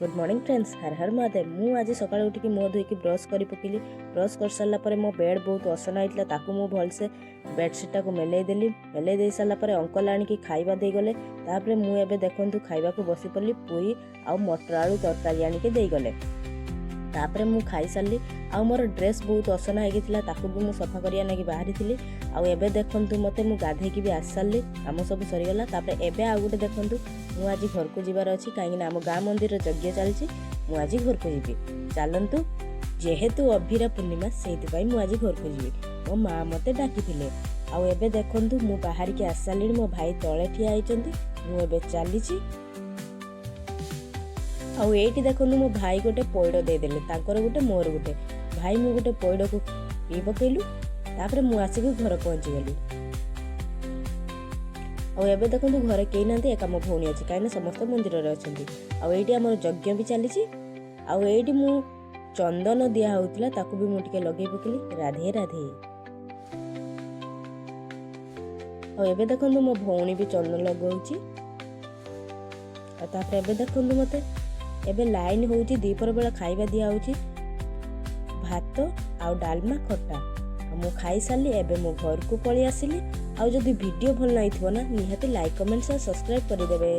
Good morning friends, हर हर महादेव। मु आज सकाଳେ उठिकी मुँह धोईकी ब्रश कर पकेली। ब्रश कर सारा पर मो बेड बहुत असना होता ताकू मु भलसे बेडसीटा को मेलै देली। मेलै दे सारा पर अंकल आणिकी खाइबा दे गले। तापरे मु एबे देखंतु खाइबा को बसी पड़ली। पूरी आउ मटर आलू तरकारी आणिके दे गले। तापरे मु खाई सारली। आ मोर ड्रेस बहुत असना हो गई ताकू भी मु सफा करिया नाकि बाहरी थी। आउ एबे देखंतु मते मु गाधेकी भी आसी सारली। काम सब सरीगला। तापरे एबे आ गोटे देखंतु मु आज घर को जीवार अच्छी कहीं आम गाँ मंदिर यज्ञ चलती। मु आज घर को जीवी। चलतु जेहेतु अभिरा पूर्णिमा से मु आज घर को जीवी। मो माँ मते डाकी। आउ एबे देखंतु मु बाहर की आसी सारली। मो भाई तले ठिया होइचंती। मु एबे चली आउ एटी देखंतु मो भाई गोटे पइड दे देले। तांकर गोटे मोर गोटे। भाई मु गोटे पइड को पी पकेलु। तापरे मु आसिक घर पहुंची गली। आउ एबे देखंतु घरे केही नांती, एका मो भौणी अछि काइना समस्त मंदिर रे अछंती। आउ एटी हमर यज्ञ भी चलीछि। आउ एटी मु चंदन दिया होउतला ताकू भी मु टिके लगे पकेली। राधे राधे। आउ एबे देखंतु मो भौणी भी चंदन लगाउछि। आ तापरे एबे देखंतु मते एबे लाइन होउछि। दीपर बेला खाइबा दिया होउछि भात आउ डालमा खट्टा। मु खाई सारली। एबे मो घर को पळी आसिली। आउ जदि वीडियो भल नाइथिबो ना निहाती लाइक कमेंट सब्सक्राइब करि देबे।